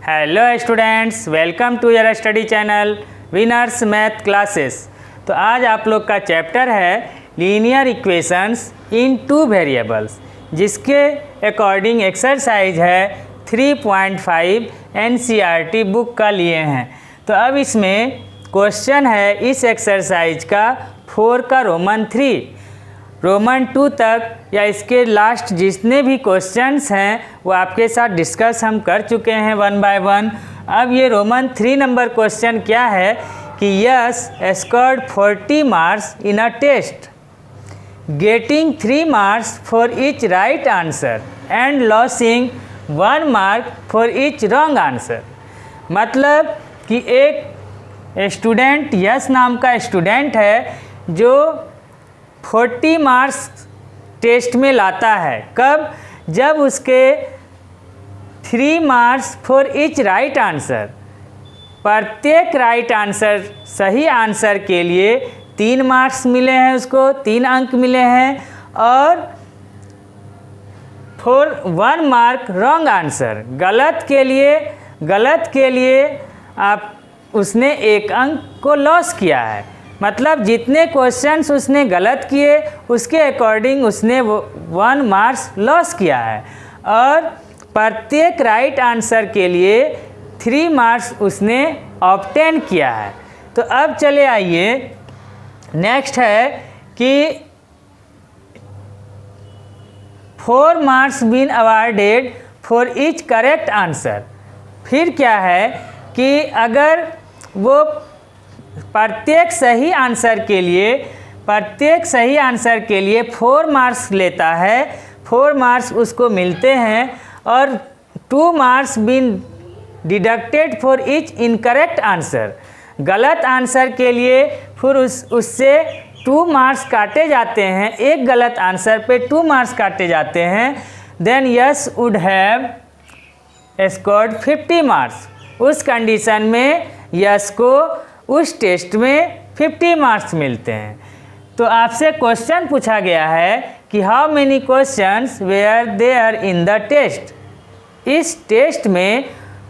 Hello students, welcome to your study channel winners math classes. तो आज आप लोग का चैप्टर है linear equations in two variables, जिसके अकॉर्डिंग एक्सरसाइज है 3.5 NCERT बुक का लिए हैं। तो अब इसमें क्वेश्चन है इस एक्सरसाइज का 4 का रोमन 3 रोमन 2 तक या इसके लास्ट जितने भी क्वेश्चंस हैं वो आपके साथ डिस्कस हम कर चुके हैं 1 बाय 1। अब ये रोमन 3 नंबर क्वेश्चन क्या है कि Yash scored 40 marks in a test getting 3 marks for each right answer and losing 1 mark for each wrong answer. मतलब कि एक स्टूडेंट यस नाम का स्टूडेंट है जो 40 मार्क्स टेस्ट में लाता है। कब? जब उसके 3 marks for each right answer, प्रत्येक राइट आंसर सही आंसर के लिए 3 मार्क्स मिले हैं, उसको 3 अंक मिले हैं, और फॉर 1 मार्क रॉन्ग आंसर, गलत के लिए आप उसने 1 अंक को लॉस किया है। मतलब जितने क्वेश्चंस उसने गलत किए उसके अकॉर्डिंग उसने 1 मार्क्स लॉस किया है, और प्रत्येक राइट आंसर के लिए 3 मार्क्स उसने ऑब्टेन किया है। तो अब चले आइए, नेक्स्ट है कि 4 marks been awarded for each correct answer. फिर क्या है कि अगर वो प्रत्येक सही आंसर के लिए 4 मार्क्स लेता है, 4 मार्क्स उसको मिलते हैं, और 2 marks been deducted for each incorrect answer. गलत आंसर के लिए फिर उससे 2 मार्क्स काटे जाते हैं, एक गलत आंसर पे 2 मार्क्स काटे जाते हैं। Then Yash would have scored 50 marks. उस कंडीशन में यस को उस टेस्ट में 50 मार्क्स मिलते हैं। तो आपसे क्वेश्चन पूछा गया है कि how many questions were there in the test. इस टेस्ट में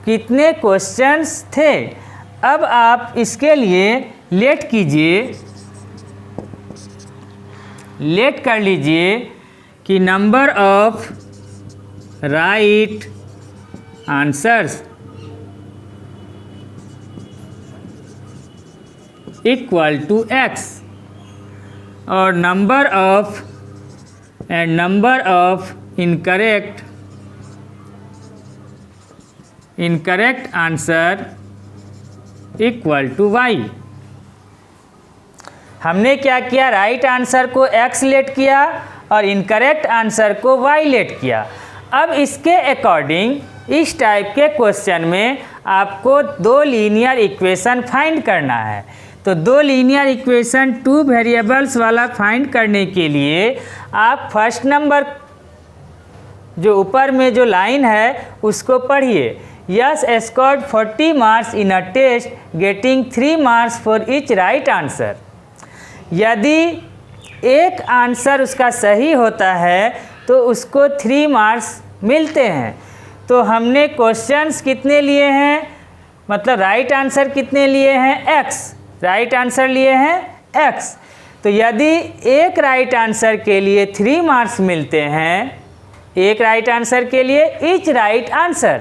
कितने क्वेश्चंस थे। अब आप इसके लिए लेट कर लीजिए कि number of right answers equal to x, और number of incorrect answer equal to y। हमने क्या किया, राइट आंसर को x लेट किया और इनकरेक्ट आंसर को y लेट किया। अब इसके अकॉर्डिंग इस टाइप के क्वेश्चन में आपको 2 लीनियर इक्वेशन फाइंड करना है। तो 2 लीनियर इक्वेशन 2 वेरिएबल्स वाला फाइंड करने के लिए आप फर्स्ट नंबर जो ऊपर में जो लाइन है उसको पढ़िए। Yash scored 40 marks in a test getting 3 marks for each right answer. यदि एक आंसर उसका सही होता है तो उसको 3 मार्क्स मिलते हैं। तो हमने क्वेश्चंस कितने लिए हैं, मतलब राइट आंसर कितने लिए हैं, x। राइट आंसर लिए हैं x। तो यदि एक राइट आंसर के लिए 3 मार्क्स मिलते हैं, एक राइट आंसर के लिए ईच राइट आंसर,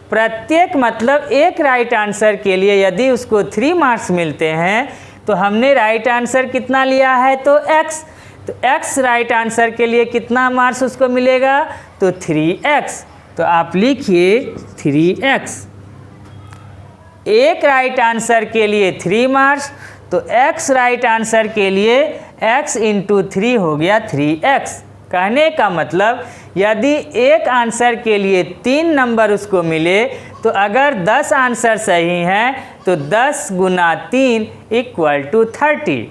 प्रत्येक मतलब एक राइट आंसर के लिए यदि उसको 3 मार्क्स मिलते हैं तो हमने राइट आंसर कितना लिया है, तो x। तो x राइट आंसर के लिए कितना मार्क्स उसको मिलेगा, तो 3x। तो आप लिखिए 3x। एक राइट आंसर के लिए 3 मार्क्स, तो x राइट आंसर के लिए x इंटू 3 हो गया 3x। कहने का मतलब यदि एक आंसर के लिए 3 नंबर उसको मिले तो अगर 10 आंसर सही हैं तो 10 गुना 3 इक्वल टू 30।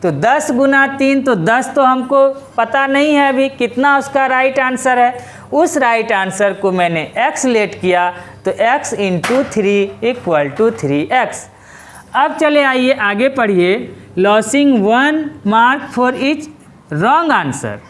तो 10 गुना 3 तो 10 तो हमको पता नहीं है अभी कितना उसका राइट आंसर है। उस राइट आंसर को मैंने x लेट किया, तो x into 3 equal to 3x। अब चले आइए आगे पढ़िए। Losing 1 mark for each wrong answer.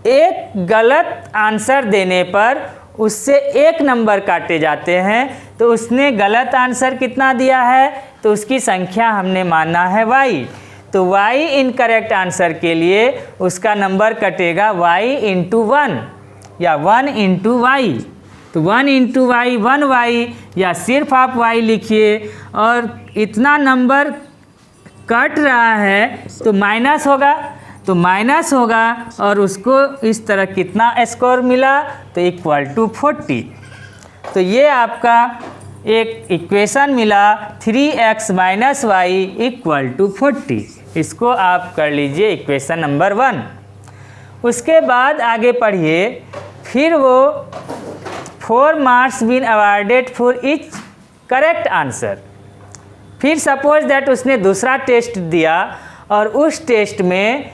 एक गलत आंसर देने पर उससे एक नंबर काटे जाते हैं तो उसने गलत आंसर कितना दिया है, तो उसकी संख्या हमने माना है y। तो y इनकरेक्ट आंसर के लिए उसका नंबर कटेगा y इंटू 1 या 1 इंटू वाई। तो 1 इंटू वाई 1y या सिर्फ आप y लिखिए, और इतना नंबर कट रहा है तो माइनस होगा, तो माइनस होगा और उसको इस तरह कितना स्कोर मिला, तो इक्वल टू 40। तो ये आपका एक इक्वेशन मिला 3x minus y equal to 40। इसको आप कर लीजिए इक्वेशन नंबर 1। उसके बाद आगे पढ़िए, फिर वो 4 marks been awarded for each correct answer. फिर सपोज दैट उसने दूसरा टेस्ट दिया और उस टेस्ट में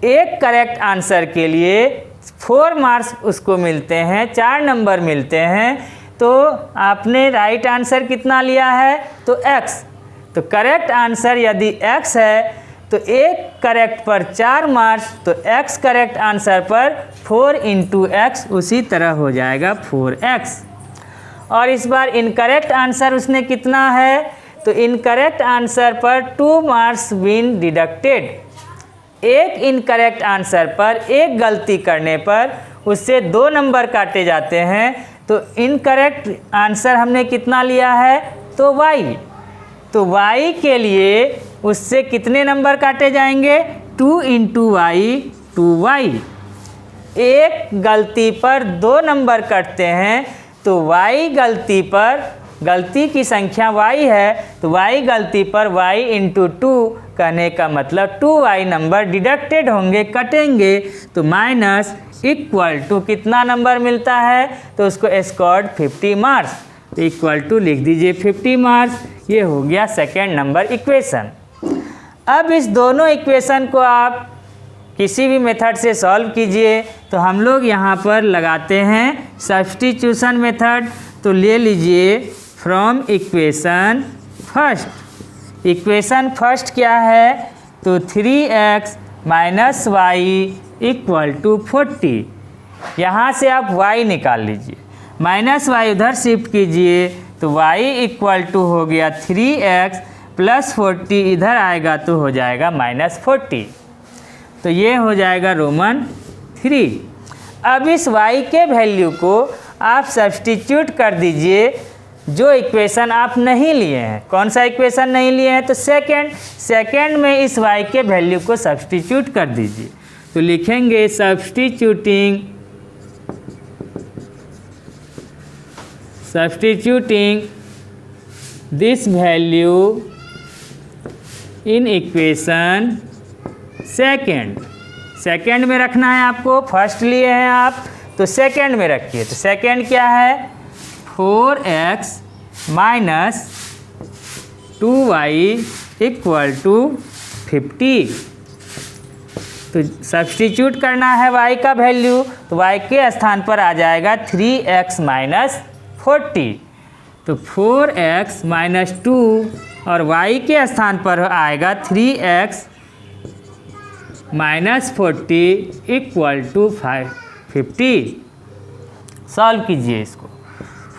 एक करेक्ट आंसर के लिए 4 मार्क्स उसको मिलते हैं, 4 नंबर मिलते हैं। तो आपने राइट आंसर कितना लिया है, तो x। तो करेक्ट आंसर यदि x है तो एक करेक्ट पर 4 मार्क्स, तो x करेक्ट आंसर पर 4 इंटू एक्स उसी तरह हो जाएगा 4x। और इस बार इनकरेक्ट आंसर उसने कितना है, तो इनकरेक्ट आंसर पर 2 मार्क्स बीन डिडक्टेड। एक इनकरेक्ट आंसर पर एक गलती करने पर उससे 2 नंबर काटे जाते हैं। तो इनकरेक्ट आंसर हमने कितना लिया है, तो y। तो y के लिए उससे कितने नंबर काटे जाएंगे, 2 इंटू वाई 2y। एक गलती पर 2 नंबर कटते हैं, तो y गलती पर, गलती की संख्या y है तो y गलती पर y इंटू 2 कहने का मतलब 2y नंबर डिडक्टेड होंगे, कटेंगे। तो माइनस इक्वल टू कितना नंबर मिलता है, तो उसको स्कोर्ड 50 मार्क्स। तो इक्वल टू लिख दीजिए 50 मार्क्स। ये हो गया सेकेंड नंबर इक्वेशन। अब इस दोनों इक्वेशन को आप किसी भी मेथड से सॉल्व कीजिए। तो हम लोग यहाँ पर लगाते हैं सब्स्टिट्यूशन मेथड। तो ले लीजिए from equation first. Equation first क्या है, तो 3x minus y equal to 40। यहाँ से आप y निकाल लीजिए, माइनस वाई उधर शिफ्ट कीजिए, तो y इक्वल टू हो गया 3x प्लस 40 इधर आएगा तो हो जाएगा माइनस 40। तो ये हो जाएगा रोमन 3। अब इस y के वैल्यू को आप सब्स्टिट्यूट कर दीजिए जो इक्वेशन आप नहीं लिए हैं। कौन सा इक्वेशन नहीं लिए हैं, तो सेकेंड में इस y के वैल्यू को सब्स्टिट्यूट कर दीजिए। तो लिखेंगे substituting this value in equation second में रखना है आपको। फर्स्ट लिए हैं आप तो सेकेंड में रखिए। तो सेकेंड क्या है, 4x minus 2y equal to 50। तो सब्स्टिट्यूट करना है y का वैल्यू, तो y के स्थान पर आ जाएगा 3x माइनस 40। तो 4x माइनस 2 और y के स्थान पर आएगा 3x minus 40 equal to 50। Solve कीजिए इसको।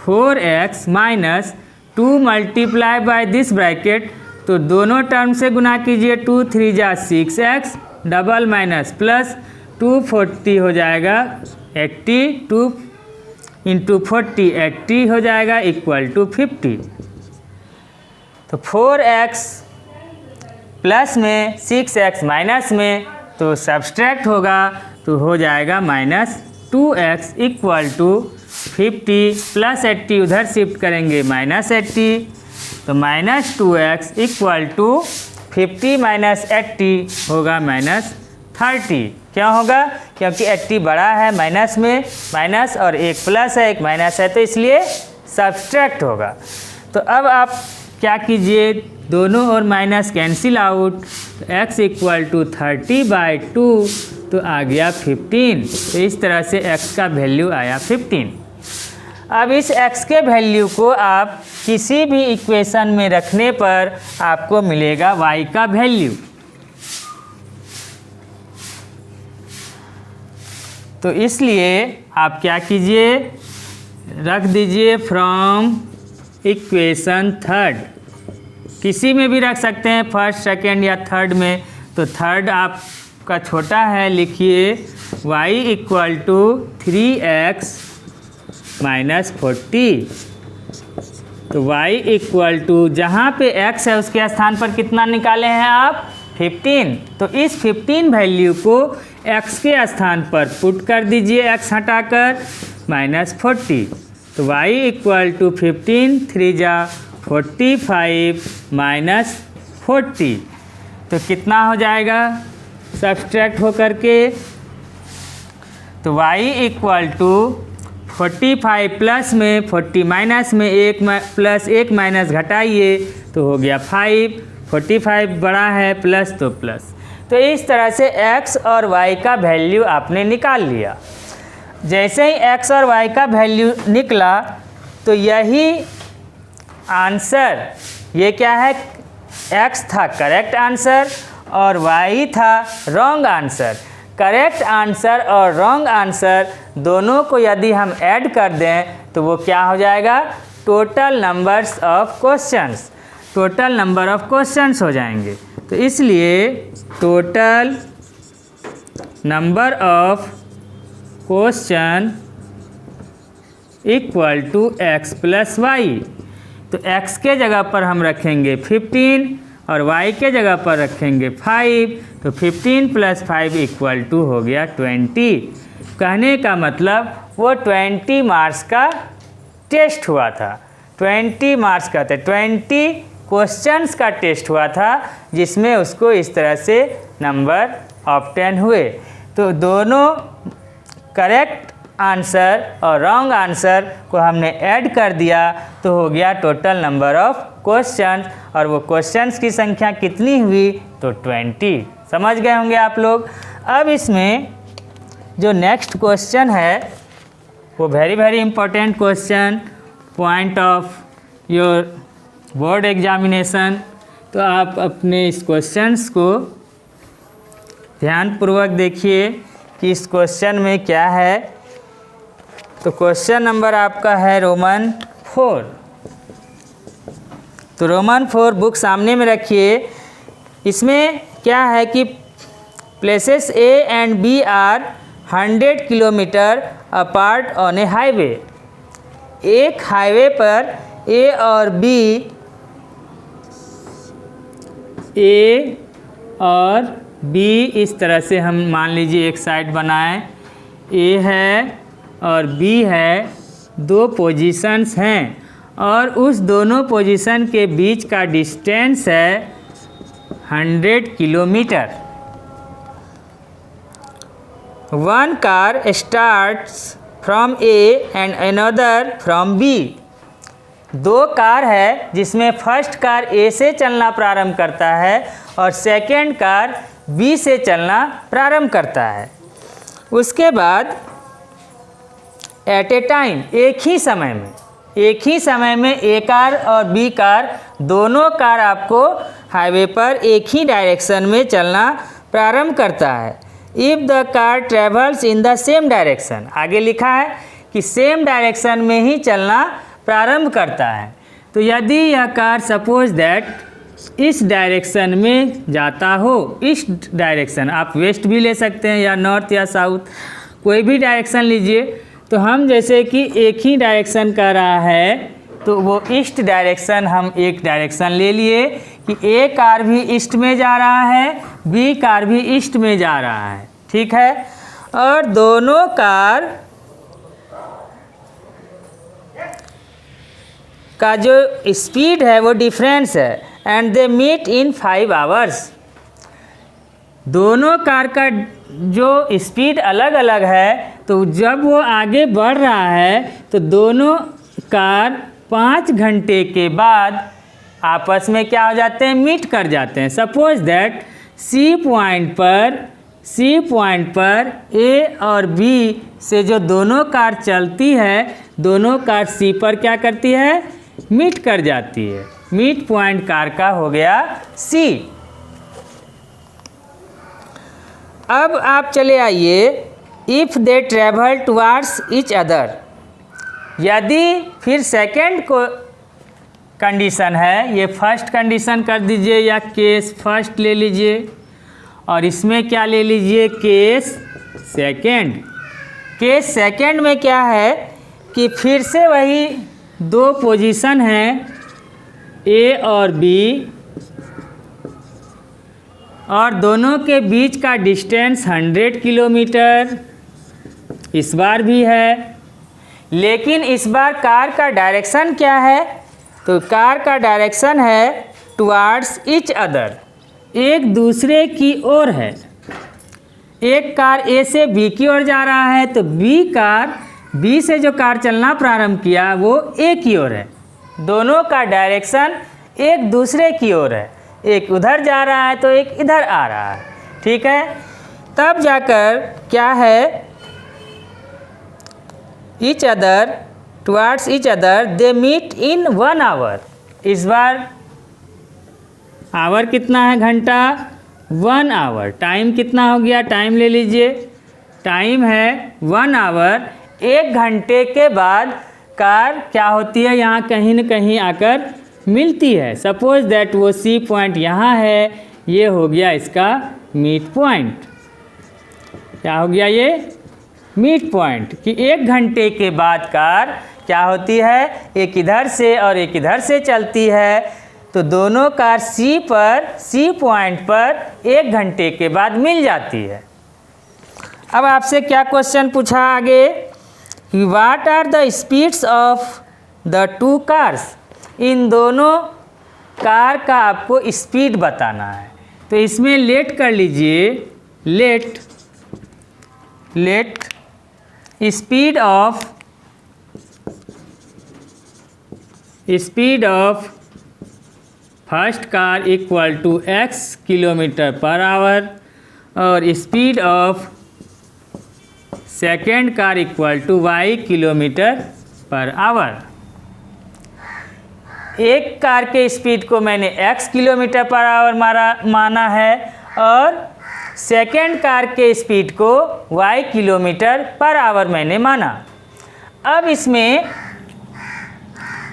4x minus 2 multiply by this bracket, तो दोनों टर्म से गुना कीजिए। 2 3 जा 6x डबल माइनस प्लस 240 हो जाएगा 80, 2 इंटू 40 80 हो जाएगा इक्वल टू 50। तो 4x प्लस में 6x माइनस में, तो सब्सट्रैक्ट होगा तो हो जाएगा minus 2x equal to 50 plus 80 उधर शिफ्ट करेंगे माइनस 80। तो minus 2x equal to 50 minus 80 होगा माइनस 30। क्यों होगा, क्योंकि 80 बड़ा है माइनस में, माइनस और एक प्लस है एक माइनस है तो इसलिए सब्सट्रैक्ट होगा। तो अब आप क्या कीजिए, दोनों और माइनस कैंसिल आउट। तो x इक्वल टू 30/2 तो आ गया 15। तो इस तरह से x का वैल्यू आया 15। अब इस x के वैल्यू को आप किसी भी इक्वेशन में रखने पर आपको मिलेगा y का वैल्यू। तो इसलिए आप क्या कीजिए, रख दीजिए फ्रॉम इक्वेशन थर्ड, किसी में भी रख सकते हैं, फर्स्ट सेकेंड या थर्ड में। तो थर्ड आपका छोटा है, लिखिए y equal to 3x minus 40। तो y इक्वल टू जहाँ पे x है उसके स्थान पर कितना निकाले हैं आप, 15। तो इस 15 वैल्यू को x के स्थान पर पुट कर दीजिए, x हटाकर माइनस 40। तो y इक्वल टू 15 3 जा 45 माइनस 40। तो कितना हो जाएगा सब्सट्रैक्ट हो करके, तो y इक्वल टू 45 प्लस में 40 माइनस में 1 प्लस 1 माइनस घटाइए तो हो गया 5। 45 बड़ा है प्लस तो प्लस। तो इस तरह से x और y का वैल्यू आपने निकाल लिया। जैसे ही x और y का वैल्यू निकला तो यही आंसर, ये क्या है, x था करेक्ट आंसर और y था रॉन्ग आंसर। करेक्ट आंसर और रॉन्ग आंसर दोनों को यदि हम ऐड कर दें तो वो क्या हो जाएगा, total numbers of questions, total number of questions हो जाएंगे। तो इसलिए total number of question equal to x plus y. तो x के जगह पर हम रखेंगे 15 और y के जगह पर रखेंगे 5। तो 15 प्लस 5 इक्वल टू हो गया 20। कहने का मतलब वो 20 मार्क्स का टेस्ट हुआ था, 20 मार्क्स का था, 20 क्वेश्चंस का टेस्ट हुआ था जिसमें उसको इस तरह से नंबर ऑब्टेन हुए। तो दोनों करेक्ट आंसर और रॉन्ग आंसर को हमने ऐड कर दिया तो हो गया टोटल नंबर ऑफ क्वेश्चन, और वो क्वेश्चंस की संख्या कितनी हुई, तो 20। समझ गए होंगे आप लोग। अब इसमें जो नेक्स्ट क्वेश्चन है वो very important question, point of your board examination. तो आप अपने इस क्वेश्चंस को ध्यानपूर्वक देखिए कि इस क्वेश्चन में क्या है। तो क्वेश्चन नंबर आपका है रोमन 4। तो रोमन 4 बुक सामने में रखिए। इसमें क्या है कि places A and B are 100 kilometre apart on a highway. एक हाईवे पर A और B, A और B इस तरह से हम मान लीजिए एक साइड बनाएं, A है और B है, दो पोजीशंस हैं और उस दोनों पोजीशन के बीच का डिस्टेंस है 100 kilometre. One car starts from A and another from B। दो कार है जिसमें फर्स्ट कार A से चलना प्रारंभ करता है और सेकेंड कार B से चलना प्रारंभ करता है। उसके बाद एट ए टाइम, एक ही समय में A कार और B कार, दोनों कार आपको हाईवे पर एक ही डायरेक्शन में चलना प्रारंभ करता है। If the car travels in the same direction, आगे लिखा है कि सेम डायरेक्शन में ही चलना प्रारंभ करता है। तो यदि यह कार सपोज दैट इस डायरेक्शन में जाता हो, इस डायरेक्शन, आप वेस्ट भी ले सकते हैं या नॉर्थ या साउथ, कोई भी डायरेक्शन लीजिए। तो हम जैसे कि एक ही डायरेक्शन का रहा है तो वो ईस्ट डायरेक्शन हम एक डायरेक्शन ले लिए कि A कार भी ईस्ट में जा रहा है, B कार भी ईस्ट में जा रहा है, ठीक है। और दोनों कार का जो स्पीड है वो डिफरेंस है and they meet in 5 hours. दोनों कार का जो स्पीड अलग अलग है, तो जब वो आगे बढ़ रहा है तो दोनों कार 5 घंटे के बाद आपस में क्या हो जाते हैं, मीट कर जाते हैं। सपोज दैट सी पॉइंट पर A और B से जो दोनों कार चलती है, दोनों कार C पर क्या करती है, मीट कर जाती है। मीट पॉइंट कार का हो गया C। अब आप चले आइए, if they travel towards each other. यदि फिर सेकेंड को कंडीशन है, ये फर्स्ट कंडीशन कर दीजिए या केस फर्स्ट ले लीजिए, और इसमें क्या ले लीजिए, केस सेकेंड। केस सेकेंड में क्या है कि फिर से वही दो पोजीशन हैं ए और बी, और दोनों के बीच का डिस्टेंस 100 किलोमीटर इस बार भी है। लेकिन इस बार कार का डायरेक्शन क्या है, तो कार का डायरेक्शन है टुवार्ड्स ईच अदर, एक दूसरे की ओर है। एक कार ए से बी की ओर जा रहा है, तो बी से जो कार चलना प्रारंभ किया वो ए की ओर है। दोनों का डायरेक्शन एक दूसरे की ओर है, एक उधर जा रहा है तो एक इधर आ रहा है, ठीक है। तब जाकर क्या है, each other, towards each other, they meet in 1 hour. इस बार आवर कितना है, घंटा, 1 आवर। टाइम कितना हो गया, टाइम ले लीजिए, टाइम है 1 आवर। 1 घंटे के बाद कार क्या होती है, यहाँ कहीं न कहीं आकर मिलती है। सपोज दैट वो सी पॉइंट यहाँ है, ये हो गया इसका मीट पॉइंट। क्या हो गया ये, मीट पॉइंट, कि 1 घंटे के बाद कार क्या होती है, एक इधर से और एक इधर से चलती है, तो दोनों कार सी पॉइंट पर 1 घंटे के बाद मिल जाती है। अब आपसे क्या क्वेश्चन पूछा आगे कि what are the speeds of the 2 cars. इन दोनों कार का आपको स्पीड बताना है। तो इसमें लेट कर लीजिए, let speed of first car equal to x kilometre per hour, और speed of second car equal to y kilometre per hour. एक कार के स्पीड को मैंने x किलोमीटर पर आवर माना है, और सेकेंड कार के स्पीड को y किलोमीटर पर आवर मैंने माना। अब इसमें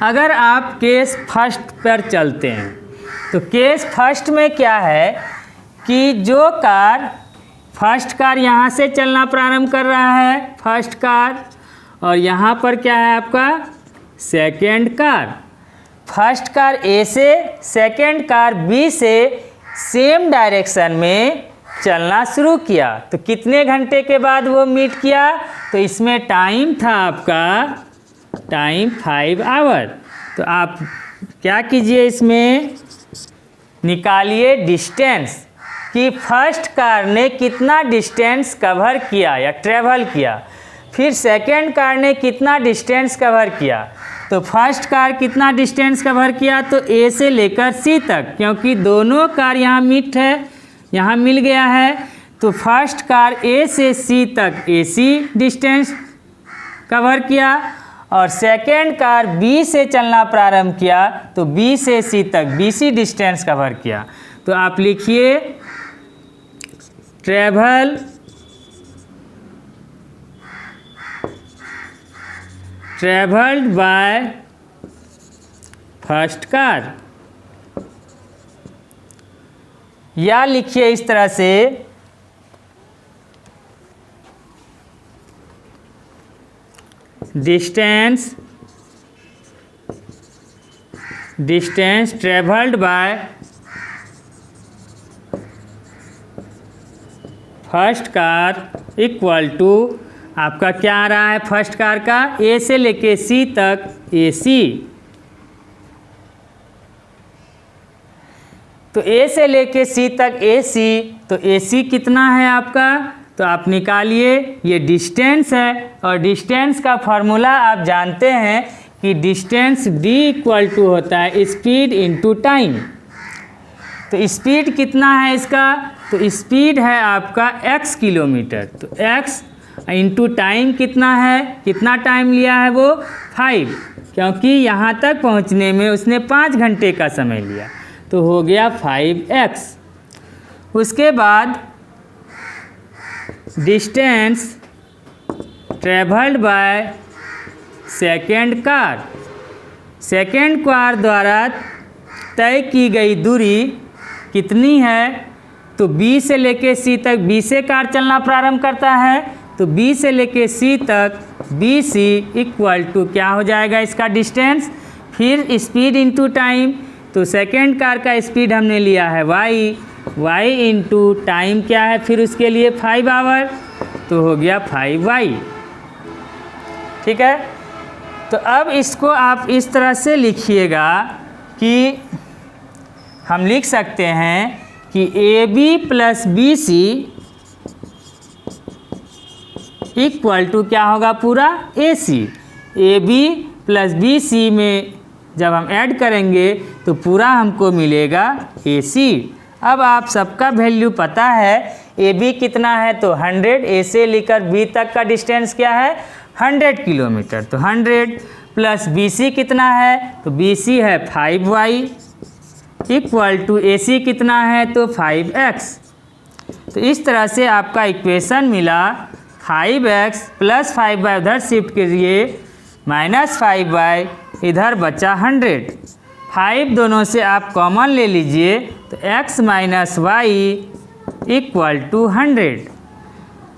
अगर आप केस फर्स्ट पर चलते हैं, तो केस फर्स्ट में क्या है कि जो कार फर्स्ट कार यहाँ से चलना प्रारंभ कर रहा है, फर्स्ट कार, और यहाँ पर क्या है आपका सेकेंड कार। फर्स्ट कार ए से, सेकेंड कार बी से सेम डायरेक्शन में चलना शुरू किया, तो कितने घंटे के बाद वो मीट किया, तो इसमें टाइम था आपका, टाइम 5 आवर। तो आप क्या कीजिए, इसमें निकालिए डिस्टेंस कि फर्स्ट कार ने कितना डिस्टेंस कवर किया या ट्रेवल किया, फिर सेकेंड कार ने कितना डिस्टेंस कवर किया। तो फर्स्ट कार कितना डिस्टेंस कवर किया, तो ए से लेकर सी तक, क्योंकि दोनों कार यहाँ मीट है, यहाँ मिल गया है, तो फर्स्ट कार ए से सी तक AC डिस्टेंस कवर किया, और सेकेंड कार बी से चलना प्रारंभ किया, तो बी से सी तक BC डिस्टेंस कवर किया। तो आप लिखिए ट्रेवल्ड बाय फर्स्ट कार, या लिखिए इस तरह से distance travelled by first car equal to आपका क्या आ रहा है, फर्स्ट कार का ए से लेके सी तक AC, तो ए से लेके सी तक AC, तो AC कितना है आपका, तो आप निकालिए, ये डिस्टेंस है, और डिस्टेंस का फॉर्मूला आप जानते हैं कि डिस्टेंस D इक्वल टू होता है स्पीड इनटू टाइम। तो स्पीड कितना है इसका, तो स्पीड है आपका x किलोमीटर, तो x इंटू टाइम कितना है, कितना टाइम लिया है वो 5, क्योंकि यहाँ तक पहुँचने में उसने 5 घंटे का समय लिया, तो हो गया 5x। उसके बाद distance travelled by second car द्वारा तय की गई दूरी कितनी है? तो B से लेके C तक B से कार चलना प्रारंभ करता है, तो B से लेके C तक BC इक्वल टू क्या हो जाएगा इसका डिस्टेंस, फिर स्पीड इंटू टाइम। तो सेकेंड कार का स्पीड हमने लिया है y इंटू टाइम क्या है फिर उसके लिए 5 आवर, तो हो गया 5y। ठीक है, तो अब इसको आप इस तरह से लिखिएगा कि हम लिख सकते हैं कि AB plus BC equal to क्या होगा पूरा AC। AB प्लस BC में जब हम ऐड करेंगे तो पूरा हमको मिलेगा AC। अब आप सबका वैल्यू पता है, AB कितना है तो 100, A से लेकर B तक का डिस्टेंस क्या है 100 किलोमीटर, तो 100 प्लस BC कितना है तो BC है 5y इक्वल टू AC कितना है तो 5x। तो इस तरह से आपका इक्वेशन मिला 5x प्लस 5y उधर शिफ्ट कीजिए माइनस 5y इधर बचा 100। 5 दोनों से आप कॉमन ले लीजिए तो x minus y equal to 100।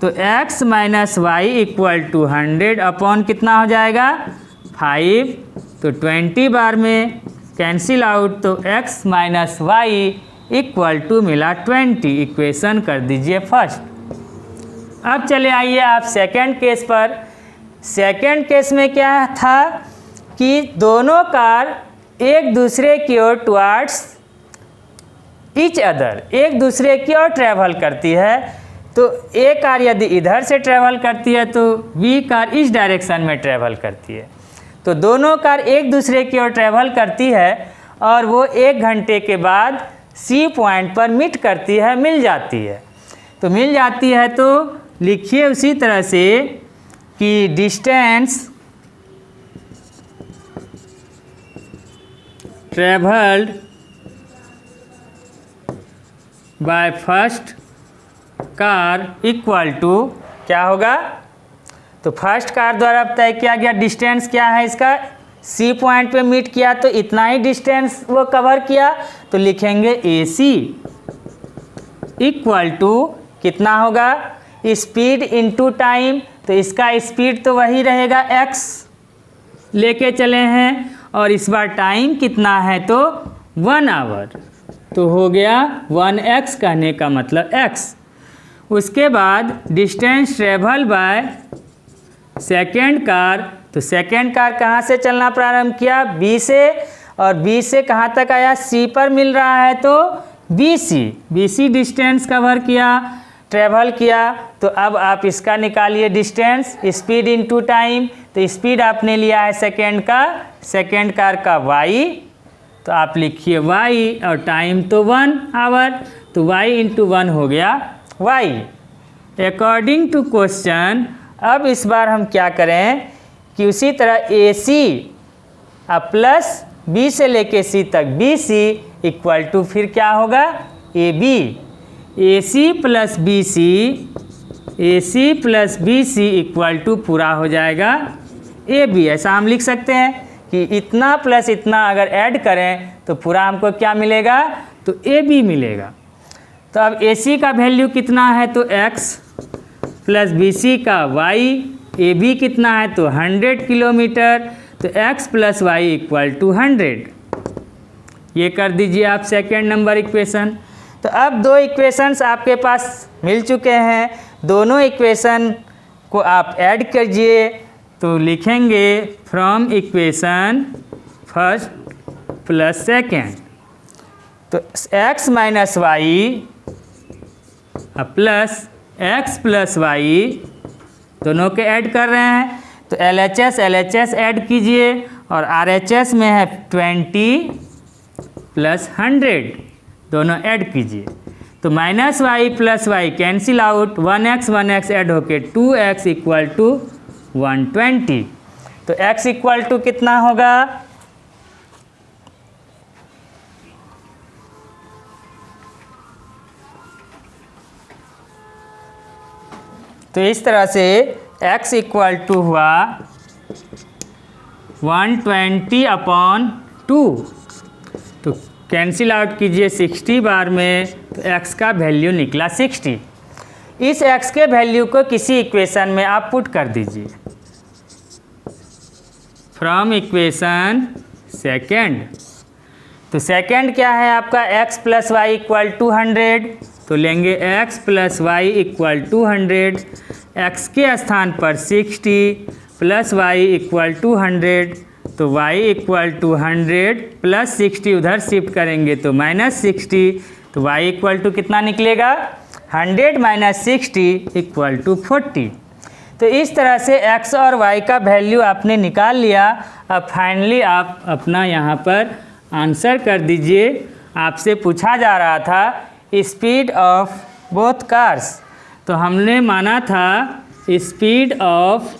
तो x minus y equal to 100 upon कितना हो जाएगा 5, तो 20 बार में कैंसिल आउट, तो x minus y equal to मिला 20। इक्वेशन कर दीजिए फर्स्ट। अब चले आइए आप सेकेंड केस पर। सेकेंड केस में क्या था कि दोनों कार एक दूसरे की ओर टुवार्ड्स ईच अदर, एक दूसरे की ओर ट्रैवल करती है। तो ए कार यदि इधर से ट्रैवल करती है तो बी कार इस डायरेक्शन में ट्रैवल करती है। तो दोनों कार एक दूसरे की ओर ट्रैवल करती है और वो 1 घंटे के बाद सी पॉइंट पर मीट करती है, मिल जाती है। तो मिल जाती है तो लिखिए उसी तरह से कि distance travelled by first car equal to क्या होगा, तो फर्स्ट कार द्वारा तय किया गया डिस्टेंस क्या है इसका, सी पॉइंट पे मीट किया तो इतना ही डिस्टेंस वो कवर किया, तो लिखेंगे AC इक्वल टू कितना होगा स्पीड इनटू टाइम। तो इसका स्पीड तो वही रहेगा x लेके चले हैं और इस बार टाइम कितना है तो 1 आवर, तो हो गया 1x कहने का मतलब x। उसके बाद distance travel by second car, तो सेकेंड कार कहाँ से चलना प्रारंभ किया B से, और B से कहाँ तक आया C पर मिल रहा है तो BC डिस्टेंस कवर किया, ट्रेवल किया। तो अब आप इसका निकालिए डिस्टेंस स्पीड इनटू टाइम। तो स्पीड आपने लिया है सेकेंड कार का y, तो आप लिखिए y और टाइम तो 1 आवर, तो y इंटू 1 हो गया y। अकॉर्डिंग टू क्वेश्चन अब इस बार हम क्या करें कि उसी तरह AC अब प्लस B से लेके C तक BC इक्वल टू फिर क्या होगा AB। AC plus BC equal to पूरा हो जाएगा AB। ऐसा हम लिख सकते हैं कि इतना प्लस इतना अगर ऐड करें तो पूरा हमको क्या मिलेगा तो AB मिलेगा। तो अब AC का वैल्यू कितना है तो x प्लस BC का y, AB कितना है तो 100 किलोमीटर, तो x plus y equal to 100। ये कर दीजिए आप सेकेंड नंबर इक्वेशन। तो अब दो इक्वेशंस आपके पास मिल चुके हैं, दोनों इक्वेशन को आप ऐड कीजिए। तो लिखेंगे from equation first plus second, तो x minus y plus x plus y दोनों के ऐड कर रहे हैं। तो LHS ऐड कीजिए और RHS में है 20 प्लस 100 दोनों ऐड कीजिए। तो minus y plus y cancel out, 1x add होके 2x इक्वल टू 120। तो x इक्वल टू कितना होगा तो इस तरह से x इक्वल टू हुआ 120/2। तो कैंसिल आउट कीजिए 60 बार में, तो x का वैल्यू निकला 60। इस x के वैल्यू को किसी इक्वेशन में आप पुट कर दीजिए। फ्रॉम इक्वेशन सेकेंड, तो सेकेंड क्या है आपका x + y = 100, तो लेंगे x + y = 100। x के स्थान पर 60 + y = 100, तो y = 100 + 60 उधर शिफ्ट करेंगे तो -60, तो y = कितना निकलेगा 100 - 60 = 40। तो इस तरह से x और y का वैल्यू आपने निकाल लिया। अब फाइनली आप अपना यहाँ पर आंसर कर दीजिए। आपसे पूछा जा रहा था स्पीड ऑफ बोथ कार्स, तो हमने माना था speed of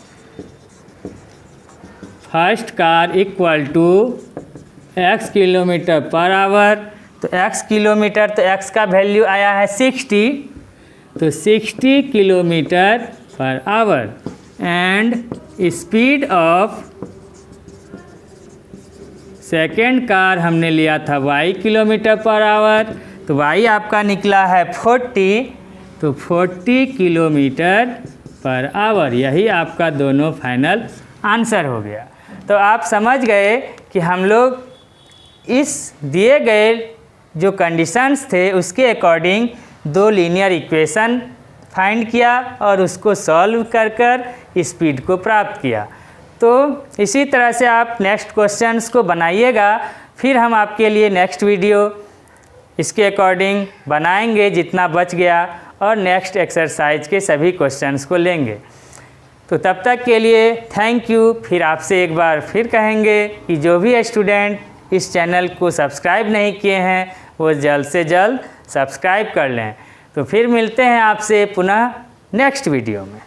first car = x km/h। तो x किलोमीटर, तो x का वैल्यू आया है 60, तो 60 km/h। And speed of second car हमने लिया था y km/h, तो y आपका निकला है 40, तो 40 km/h। यही आपका दोनों फाइनल आंसर हो गया। तो आप समझ गए कि हम लोग इस दिए गए जो कंडीशंस थे उसके अकॉर्डिंग दो लीनियर इक्वेशन फाइंड किया और उसको सॉल्व कर स्पीड को प्राप्त किया। तो इसी तरह से आप नेक्स्ट क्वेश्चंस को बनाइएगा, फिर हम आपके लिए नेक्स्ट वीडियो इसके अकॉर्डिंग बनाएंगे जितना बच गया, और नेक्स्ट एक्सरसाइज के सभी क्वेश्चंस को लेंगे। तो तब तक के लिए थैंक यू। फिर आपसे एक बार फिर कहेंगे कि जो भी स्टूडेंट इस चैनल को सब्सक्राइब नहीं किए हैं वो जल्द से जल्द सब्सक्राइब कर लें। तो फिर मिलते हैं आपसे पुनः नेक्स्ट वीडियो में।